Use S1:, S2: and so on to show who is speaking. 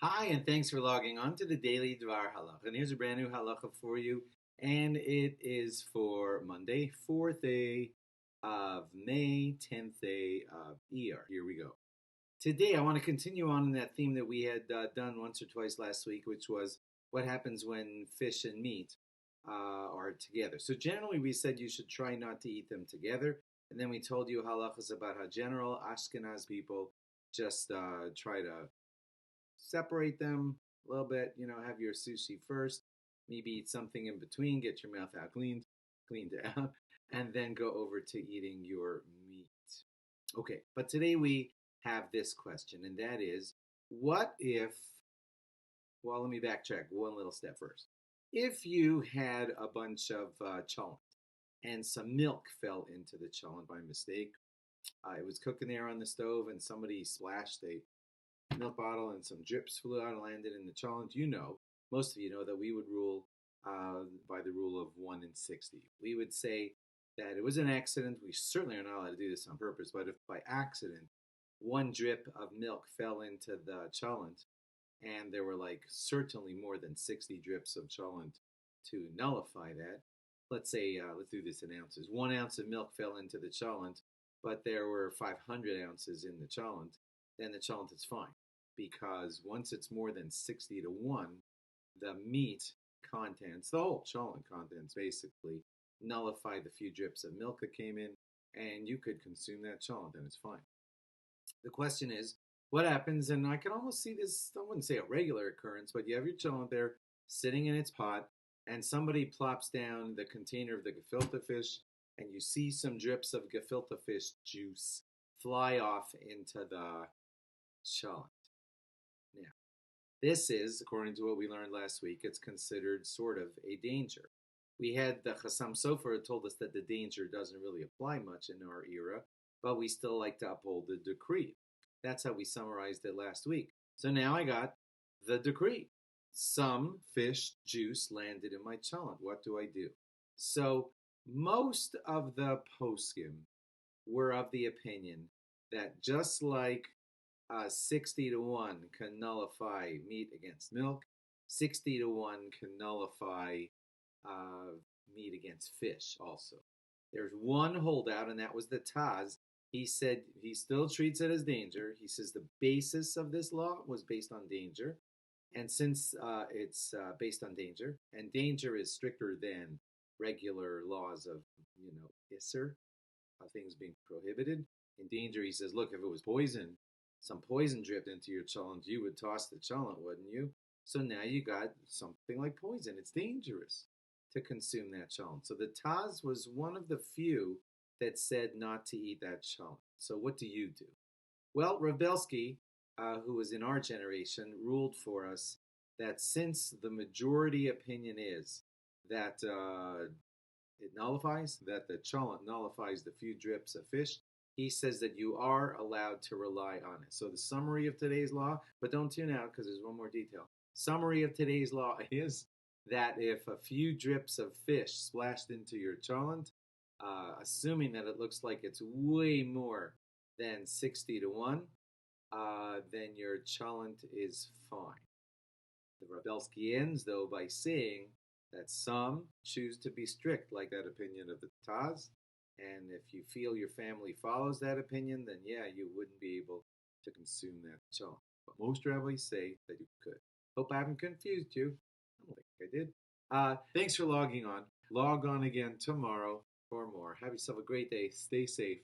S1: Hi, and thanks for logging on to the daily DVAR HALACHA. And here's a brand new halacha for you, and it is for Monday, 4th day of May, 10th day of IYAR. Here we go. Today, I want to continue on in that theme that we had done once or twice last week, which was what happens when fish and meat are together. So generally, we said you should try not to eat them together, and then we told you halachas about how general Ashkenaz people just try to separate them a little bit. Have your sushi first, maybe eat something in between, get your mouth out cleaned out, and then go over to eating your meat. Okay, but today we have this question, and that is, what if, well, let me backtrack one little step first. If you had a bunch of cholent and some milk fell into the cholent by mistake, it was cooking there on the stove and somebody splashed a milk bottle and some drips flew out and landed in the cholent, most of you know that we would rule by the rule of 1 in 60. We would say that it was an accident. We certainly are not allowed to do this on purpose, but if by accident one drip of milk fell into the cholent and there were certainly more than 60 drips of cholent to nullify that, let's say, let's do this in ounces. 1 ounce of milk fell into the cholent, but there were 500 ounces in the cholent, then the cholent is fine, because once it's more than 60 to 1, the meat contents, the whole cholent contents basically, nullify the few drips of milk that came in, and you could consume that cholent and it's fine. The question is, what happens, and I can almost see this, I wouldn't say a regular occurrence, but you have your cholent there sitting in its pot, and somebody plops down the container of the gefilte fish, and you see some drips of gefilte fish juice fly off into the cholent. Now, this is, according to what we learned last week, it's considered sort of a danger. We had the Chassam Sofer told us that the danger doesn't really apply much in our era, but we still like to uphold the decree. That's how we summarized it last week. So now I got the decree. Some fish juice landed in my cholent. What do I do? So most of the poskim were of the opinion that just like 60 to 1 can nullify meat against milk, 60 to 1 can nullify meat against fish also. There's one holdout, and that was the Taz. He said he still treats it as danger. He says the basis of this law was based on danger. And since it's based on danger, and danger is stricter than regular laws of, Isser, things being prohibited. In danger, he says, look, if it was poison, some poison dripped into your cholent, you would toss the cholent, wouldn't you? So now you got something like poison. It's dangerous to consume that cholent. So the Taz was one of the few that said not to eat that cholent. So what do you do? Well, Rav Belsky, who was in our generation, ruled for us that since the majority opinion is that it nullifies, that the cholent nullifies the few drips of fish, he says that you are allowed to rely on it. So the summary of today's law, but don't tune out because there's one more detail. Summary of today's law is that if a few drips of fish splashed into your cholent, assuming that it looks like it's way more than 60 to 1, then your cholent is fine. The Rabelsky ends, though, by saying that some choose to be strict, like that opinion of the Taz, and if you feel your family follows that opinion, then yeah, you wouldn't be able to consume that cholent. But most rabbis say that you could. Hope I haven't confused you. I don't think I did. Thanks for logging on. Log on again tomorrow for more. Have yourself a great day. Stay safe.